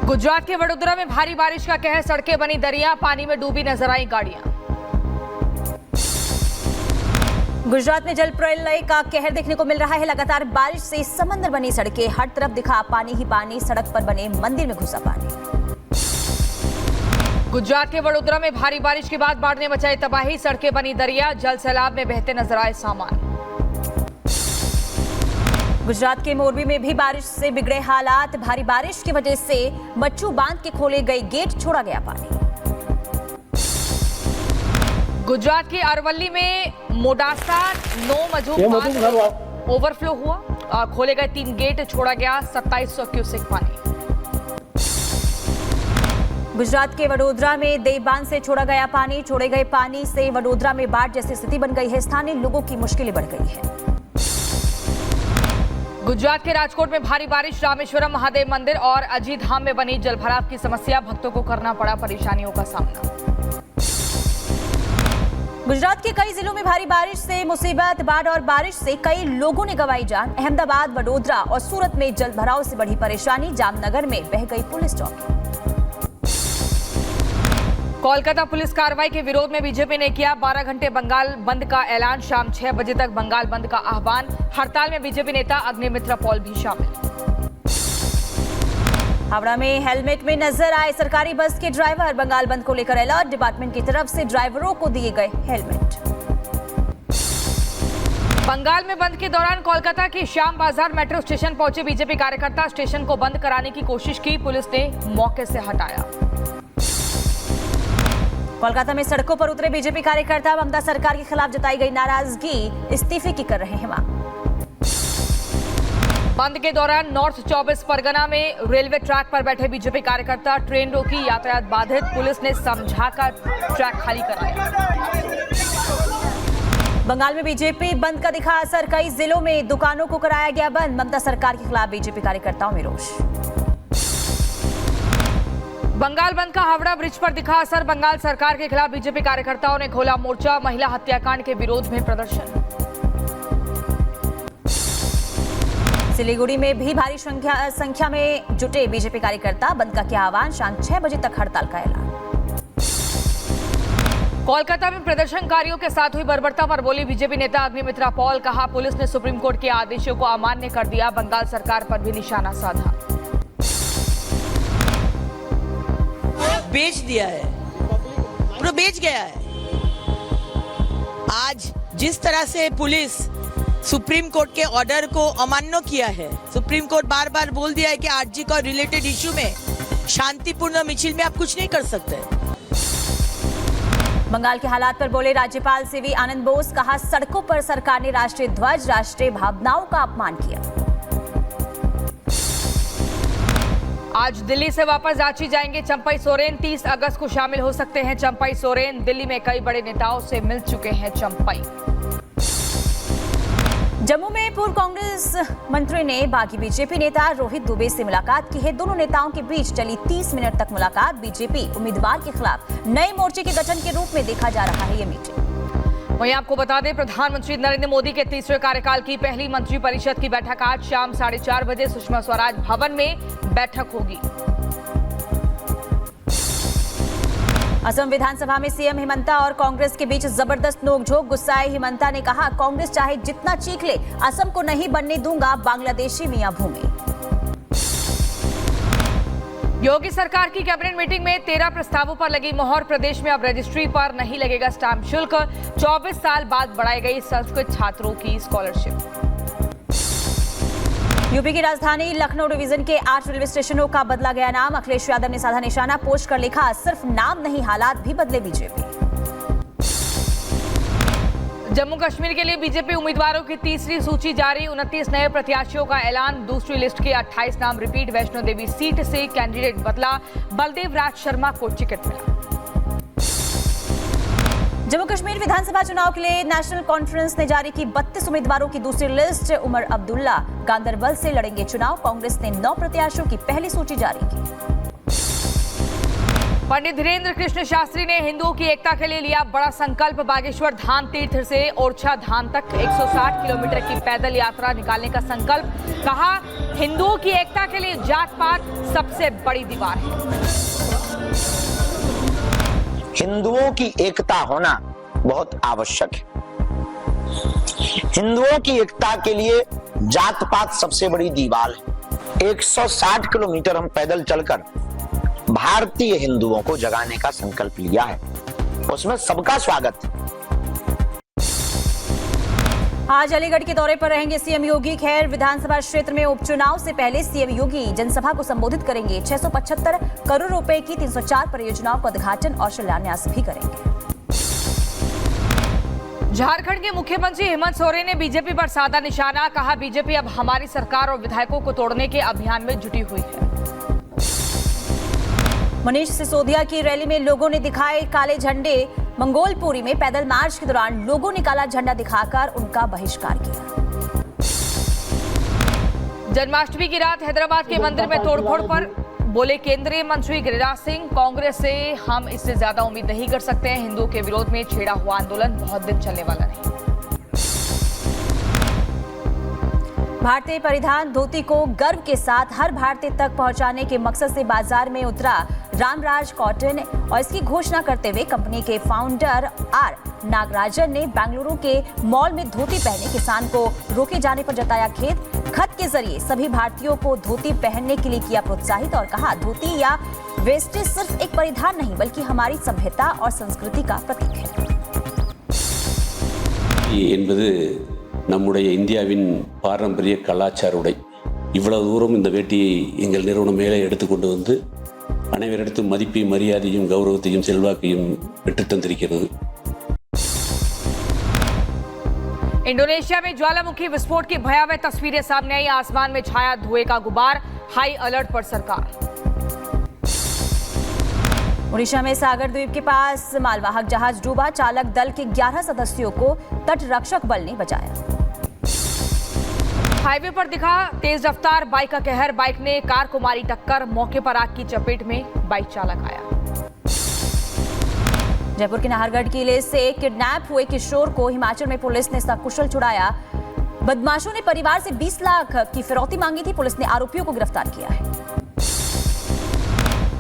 गुजरात के वडोदरा में भारी बारिश का कहर, सड़कें बनी दरिया, पानी में डूबी नजर आई गाड़ियां। गुजरात में जल प्रलय का कहर देखने को मिल रहा है। लगातार बारिश से समंदर बनी सड़कें, हर तरफ दिखा पानी ही पानी, सड़क पर बने मंदिर में घुसा पानी। गुजरात के वडोदरा में भारी बारिश के बाद बाढ़ ने मचाई तबाही, सड़कें बनी दरिया, जल सैलाब में बहते नजर आए सामान। गुजरात के मोरबी में भी बारिश से बिगड़े हालात, भारी बारिश की वजह से मच्छू बांध के खोले गए गेट, छोड़ा गया पानी। गुजरात की अरवली में मोडासा नो मजूम बांध ओवरफ्लो हुआ, खोले गए 3 गेट, छोड़ा गया 2700 क्यूसेक पानी। गुजरात के वडोदरा में देव बांध से छोड़ा गया पानी, छोड़े गए पानी से वडोदरा में बाढ़ जैसी स्थिति बन गई है। स्थानीय लोगों की मुश्किलें बढ़ गई है। गुजरात के राजकोट में भारी बारिश, रामेश्वरम महादेव मंदिर और अजीत धाम में बनी जलभराव की समस्या, भक्तों को करना पड़ा परेशानियों का सामना। गुजरात के कई जिलों में भारी बारिश से मुसीबत, बाढ़ और बारिश से कई लोगों ने गंवाई जान। अहमदाबाद, वडोदरा और सूरत में जलभराव से बढ़ी परेशानी, जामनगर में बह गई पुलिस चौकी। कोलकाता पुलिस कार्रवाई के विरोध में बीजेपी ने किया 12 घंटे बंगाल बंद का ऐलान, शाम 6 बजे तक बंगाल बंद का आह्वान। हड़ताल में बीजेपी नेता अग्निमित्रा पॉल भी शामिल। हावड़ा में हेलमेट में नजर आए सरकारी बस के ड्राइवर, बंगाल बंद को लेकर अलर्ट, डिपार्टमेंट की तरफ से ड्राइवरों को दिए गए हेलमेट। बंगाल में बंद के दौरान कोलकाता की श्याम बाजार मेट्रो स्टेशन पहुंचे बीजेपी कार्यकर्ता, स्टेशन को बंद कराने की कोशिश की, पुलिस ने मौके से हटाया। कोलकाता में सड़कों पर उतरे बीजेपी कार्यकर्ता, ममता सरकार के खिलाफ जताई गई नाराजगी, इस्तीफे की कर रहे हैं मांग। बंद के दौरान नॉर्थ 24 परगना में रेलवे ट्रैक पर बैठे बीजेपी कार्यकर्ता, ट्रेन रोकी, यातायात बाधित, पुलिस ने समझाकर ट्रैक खाली कराया। बंगाल में बीजेपी बंद का दिखा असर, कई जिलों में दुकानों को कराया गया बंद, ममता सरकार के खिलाफ बीजेपी कार्यकर्ताओं में रोष। बंगाल बंद का हावड़ा ब्रिज पर दिखा असर, बंगाल सरकार के खिलाफ बीजेपी कार्यकर्ताओं ने खोला मोर्चा, महिला हत्याकांड के विरोध में प्रदर्शन। सिलीगुड़ी में भी भारी संख्या में जुटे बीजेपी कार्यकर्ता, बंद का किया आह्वान, शाम 6 बजे तक हड़ताल का ऐलान। कोलकाता में प्रदर्शनकारियों के साथ हुई बर्बरता पर बोली बीजेपी नेता अग्निमित्रा पॉल, कहा पुलिस ने सुप्रीम कोर्ट के आदेशों को अमान्य कर दिया, बंगाल सरकार पर भी निशाना साधा। बेच दिया है, पूरा बेच गया है। आज जिस तरह से पुलिस सुप्रीम कोर्ट के ऑर्डर को अमान्य किया है, सुप्रीम कोर्ट बार बार बोल दिया है कि आरजी का रिलेटेड इश्यू में शांतिपूर्ण मिছিল में आप कुछ नहीं कर सकते। बंगाल के हालात पर बोले राज्यपाल सीवी आनंद बोस, कहा सड़कों पर सरकार ने राष्ट्रीय ध्वज, राष्ट्रीय भावनाओं का अपमान किया। आज दिल्ली से वापस रांची जाएंगे चंपई सोरेन, 30 अगस्त को शामिल हो सकते हैं चंपई सोरेन। दिल्ली में कई बड़े नेताओं से मिल चुके हैं चंपई। जम्मू में पूर्व कांग्रेस मंत्री ने बागी बीजेपी नेता रोहित दुबे से मुलाकात की है। दोनों नेताओं के बीच चली 30 मिनट तक मुलाकात। बीजेपी उम्मीदवार के खिलाफ नए मोर्चे के गठन के रूप में देखा जा रहा है ये मीटिंग। वहीं आपको बता दें, प्रधानमंत्री नरेंद्र मोदी के तीसरे कार्यकाल की पहली मंत्रिपरिषद की बैठक आज शाम 4:30 बजे सुषमा स्वराज भवन में बैठक होगी। असम विधानसभा में सीएम हिमंता और कांग्रेस के बीच जबरदस्त नोकझोंक, गुस्साए हिमंता ने कहा कांग्रेस चाहे जितना चीख ले, असम को नहीं बनने दूंगा बांग्लादेशी मियां भूमि। योगी सरकार की कैबिनेट मीटिंग में 13 प्रस्तावों पर लगी मोहर, प्रदेश में अब रजिस्ट्री पर नहीं लगेगा स्टैंप शुल्क, 24 साल बाद बढ़ाई गई संस्कृत छात्रों की स्कॉलरशिप। यूपी की राजधानी लखनऊ डिवीजन के 8 रेलवे स्टेशनों का बदला गया नाम, अखिलेश यादव ने साधा निशाना, पोस्ट कर लिखा सिर्फ नाम नहीं हालात भी बदले बीजेपी। जम्मू कश्मीर के लिए बीजेपी उम्मीदवारों की तीसरी सूची जारी, 29 नए प्रत्याशियों का ऐलान, दूसरी लिस्ट के 28 नाम रिपीट। वैष्णो देवी सीट से कैंडिडेट बदला, बलदेव राज शर्मा को टिकट मिला। जम्मू कश्मीर विधानसभा चुनाव के लिए नेशनल कॉन्फ्रेंस ने जारी की 32 उम्मीदवारों की दूसरी लिस्ट। उमर अब्दुल्ला गांदरबल से लड़ेंगे चुनाव, कांग्रेस ने 9 प्रत्याशियों की पहली सूची जारी की। पंडित धीरेन्द्र कृष्ण शास्त्री ने हिंदुओं की एकता के लिए लिया बड़ा संकल्प, बागेश्वर धाम तीर्थ से ओरछा धाम तक 160 किलोमीटर की पैदल यात्रा निकालने का संकल्प, कहा हिंदुओं की एकता के लिए जात पात सबसे बड़ी दीवार है। हिंदुओं की एकता होना बहुत आवश्यक है। हिंदुओं की एकता के लिए जात पात सबसे बड़ी दीवार है। 160 किलोमीटर हम पैदल चलकर भारतीय हिंदुओं को जगाने का संकल्प लिया है, उसमें सबका स्वागत है। आज अलीगढ़ के दौरे पर रहेंगे सीएम योगी। खैर विधानसभा क्षेत्र में उपचुनाव से पहले सीएम योगी जनसभा को संबोधित करेंगे। 675 करोड़ रुपए की 304 परियोजनाओं का उद्घाटन और शिलान्यास भी करेंगे। झारखंड के मुख्यमंत्री हेमंत सोरेन ने बीजेपी पर साधा निशाना। कहा, बीजेपी अब हमारी सरकार और विधायकों को तोड़ने के अभियान में जुटी हुई है। मनीष सिसोदिया की रैली में लोगों ने दिखाए काले झंडे। मंगोलपुरी में पैदल मार्च के दौरान लोगों ने काला झंडा दिखाकर उनका बहिष्कार किया। जन्माष्टमी की रात हैदराबाद के मंदिर में तोड़फोड़ पर बोले केंद्रीय मंत्री गिरिराज सिंह, कांग्रेस से हम इससे ज्यादा उम्मीद नहीं कर सकते हैं। हिंदुओं के विरोध में छेड़ा हुआ आंदोलन बहुत दिन चलने वाला नहीं। भारतीय परिधान धोती को गर्व के साथ हर भारतीय तक पहुंचाने के मकसद से बाजार में उतरा रामराज कॉटन और इसकी घोषणा करते हुए कंपनी के फाउंडर आर नागराजन ने बेंगलुरु के मॉल में धोती पहने किसान को रोके जाने पर जताया खेद। खत के जरिए सभी भारतीयों को धोती पहनने के लिए किया प्रोत्साहित और कहा, धोती या वेस्टेज सिर्फ एक परिधान नहीं बल्कि हमारी सभ्यता और संस्कृति का प्रतीक है। நம்முடைய இந்தியாவின் பாரம்பரிய கலாச்சார உடை. இவ்வளவு தூரம் இந்த வேட்டியை எங்கள் நிறுவனம் மேலே எடுத்துக்கொண்டு வந்து அனைவரிடத்தும் மதிப்பையும் மரியாதையும் கௌரவத்தையும் செல்வாக்கையும் பெற்றுத் தந்திருக்கிறது. इंडोनेशिया में ज्वालामुखी विस्फोट की भयावह तस्वीरें सामने आई। आसमान में छाया धुएं का गुबार। हाई अलर्ट पर सरकार। ओडिशा में सागर द्वीप के पास मालवाहक जहाज डूबा। चालक दल के 11 सदस्यों को तटरक्षक बल ने बचाया। हाईवे पर दिखा तेज रफ्तार बाइक का कहर। बाइक ने कार को मारी टक्कर। मौके पर आग की चपेट में बाइक चालक आया। जयपुर के नाहरगढ़ किले से किडनैप हुए किशोर को हिमाचल में पुलिस ने सकुशल छुड़ाया। बदमाशों ने परिवार से 20 लाख की फिरौती मांगी थी। पुलिस ने आरोपियों को गिरफ्तार किया है।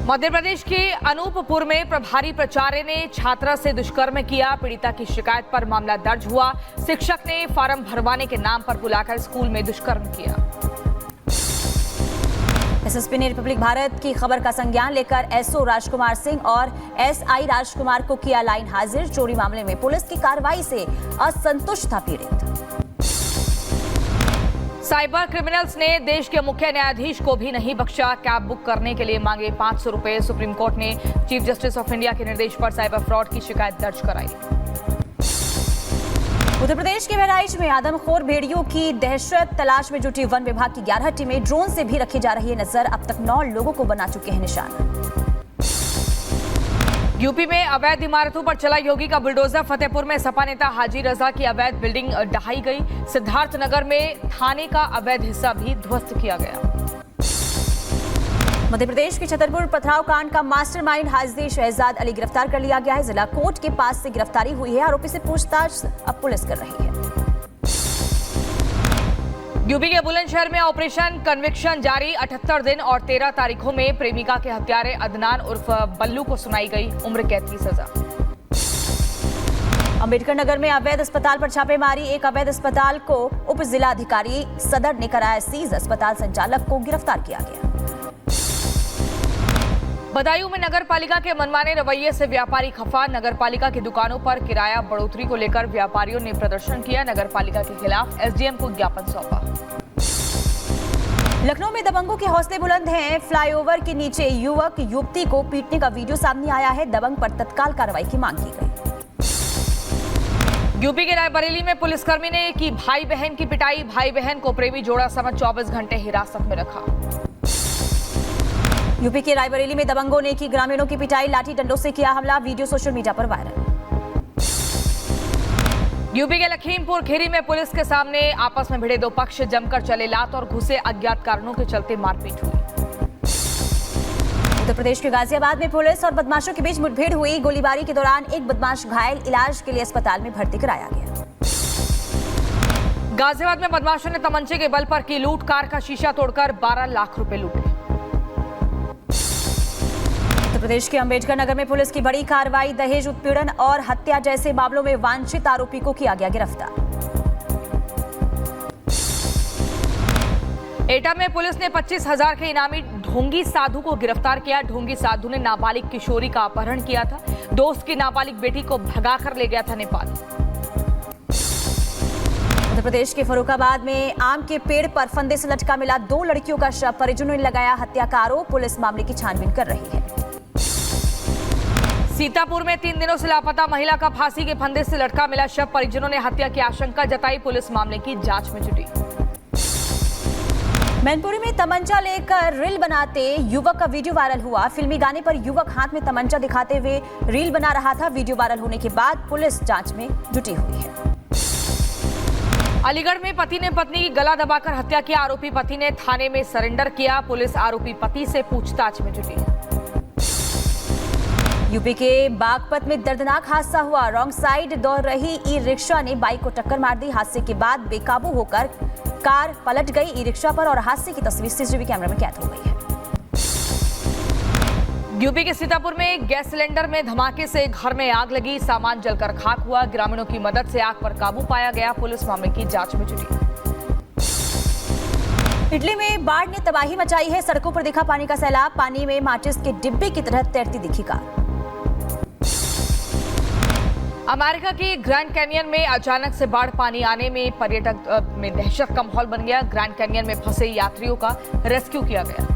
मध्य प्रदेश के अनूपपुर में प्रभारी प्राचार्य ने छात्रा से दुष्कर्म किया। पीड़िता की शिकायत पर मामला दर्ज हुआ। शिक्षक ने फॉर्म भरवाने के नाम पर बुलाकर स्कूल में दुष्कर्म किया। एसएसपी ने रिपब्लिक भारत की खबर का संज्ञान लेकर एसओ राजकुमार सिंह और एसआई राजकुमार को किया लाइन हाजिर। चोरी मामले में पुलिस की कार्रवाई से असंतुष्ट था पीड़ित। साइबर क्रिमिनल्स ने देश के मुख्य न्यायाधीश को भी नहीं बख्शा। कैब बुक करने के लिए मांगे 500 रुपए। सुप्रीम कोर्ट ने चीफ जस्टिस ऑफ इंडिया के निर्देश पर साइबर फ्रॉड की शिकायत दर्ज कराई। उत्तर प्रदेश के बहराइच में आदमखोर भेड़ियों की दहशत। तलाश में जुटी वन विभाग की 11 टीमें ड्रोन से भी रखी जा रही है नजर। अब तक 9 लोगों को बना चुके हैं निशाना। यूपी में अवैध इमारतों पर चला योगी का बुलडोजर। फतेहपुर में सपा नेता हाजी रजा की अवैध बिल्डिंग ढहाई गई। सिद्धार्थनगर में थाने का अवैध हिस्सा भी ध्वस्त किया गया। मध्य प्रदेश के छतरपुर पथराव कांड का मास्टरमाइंड हाजी शहजाद अली गिरफ्तार कर लिया गया है। जिला कोर्ट के पास से गिरफ्तारी हुई है। आरोपी से पूछताछ अब पुलिस कर रही है। यूपी के बुलंदशहर में ऑपरेशन कन्विक्शन जारी। 78 दिन और 13 तारीखों में प्रेमिका के हत्यारे अदनान उर्फ बल्लू को सुनाई गई उम्र कैद की सजा। अंबेडकर नगर में अवैध अस्पताल पर छापेमारी। एक अवैध अस्पताल को उप जिलाधिकारी सदर ने कराया सीज। अस्पताल संचालक को गिरफ्तार किया गया। बदायूं में नगर पालिका के मनमाने रवैये से व्यापारी खफा। नगर पालिका की दुकानों पर किराया बढ़ोतरी को लेकर व्यापारियों ने प्रदर्शन किया। नगर पालिका के खिलाफ एसडीएम को ज्ञापन सौंपा। लखनऊ में दबंगों के हौसले बुलंद हैं। फ्लाईओवर के नीचे युवक युवती को पीटने का वीडियो सामने आया है। दबंग पर तत्काल कार्रवाई की मांग की गई। यूपी के रायबरेली में पुलिसकर्मी ने की भाई बहन की पिटाई। भाई बहन को प्रेमी जोड़ा समझ 24 घंटे हिरासत में रखा। यूपी के रायबरेली में दबंगों ने की ग्रामीणों की पिटाई। लाठी डंडों से किया हमला। वीडियो सोशल मीडिया पर वायरल। यूपी के लखीमपुर खीरी में पुलिस के सामने आपस में भिड़े दो पक्ष। जमकर चले लात और घुसे। अज्ञात कारणों के चलते मारपीट हुई। उत्तर प्रदेश के गाजियाबाद में पुलिस और बदमाशों के बीच मुठभेड़ हुई। गोलीबारी के दौरान एक बदमाश घायल। इलाज के लिए अस्पताल में भर्ती कराया गया। गाजियाबाद में बदमाशों ने तमंचे के बल पर की लूट, कार का शीशा तोड़कर 12 लाख रुपए लूटे। उत्तर प्रदेश के अंबेडकर नगर में पुलिस की बड़ी कार्रवाई, दहेज उत्पीड़न और हत्या जैसे मामलों में वांछित आरोपी को किया गया गिरफ्तार। एटा में पुलिस ने 25,000 के इनामी ढोंगी साधु को गिरफ्तार किया। ढोंगी साधु ने नाबालिग किशोरी का अपहरण किया था। दोस्त की नाबालिग बेटी को भगाकर ले गया था नेपाल। उत्तर प्रदेश के फर्रुखाबाद में आम के पेड़ पर फंदे से लटका मिला 2 लड़कियों का शव, परिजनों ने लगाया हत्या का आरोप। पुलिस मामले की छानबीन कर रही है। सीतापुर में 3 दिनों से लापता महिला का फांसी के फंदे से लटका मिला शव, परिजनों ने हत्या की आशंका जताई। पुलिस मामले की जांच में जुटी। मैनपुरी में तमंचा लेकर रील बनाते युवक का वीडियो वायरल हुआ। फिल्मी गाने पर युवक हाथ में तमंचा दिखाते हुए रील बना रहा था। वीडियो वायरल होने के बाद पुलिस जांच में जुटी हुई है। अलीगढ़ में पति ने पत्नी की गला दबाकर हत्या की, आरोपी पति ने थाने में सरेंडर किया। पुलिस आरोपी पति से पूछताछ में जुटी। यूपी के बागपत में दर्दनाक हादसा हुआ। रॉन्ग साइड दौड़ रही ई रिक्शा ने बाइक को टक्कर मार दी। हादसे के बाद बेकाबू होकर कार पलट गई ई रिक्शा पर और हादसे की तस्वीर सीसीटीवी कैमरे में कैद हो गई है। यूपी के सीतापुर में गैस सिलेंडर में धमाके से घर में आग लगी, सामान जलकर खाक हुआ। ग्रामीणों की मदद से आग पर काबू पाया गया। पुलिस मामले की जांच में जुटी। इटली में बाढ़ ने तबाही मचाई है। सड़कों पर दिखा पानी का सैलाब, पानी में माचिस के डिब्बे की तरह तैरती दिखी कार। अमेरिका की ग्रैंड कैनियन में अचानक से बाढ़ पानी आने में पर्यटक में दहशत का माहौल बन गया। ग्रैंड कैनियन में फंसे यात्रियों का रेस्क्यू किया गया।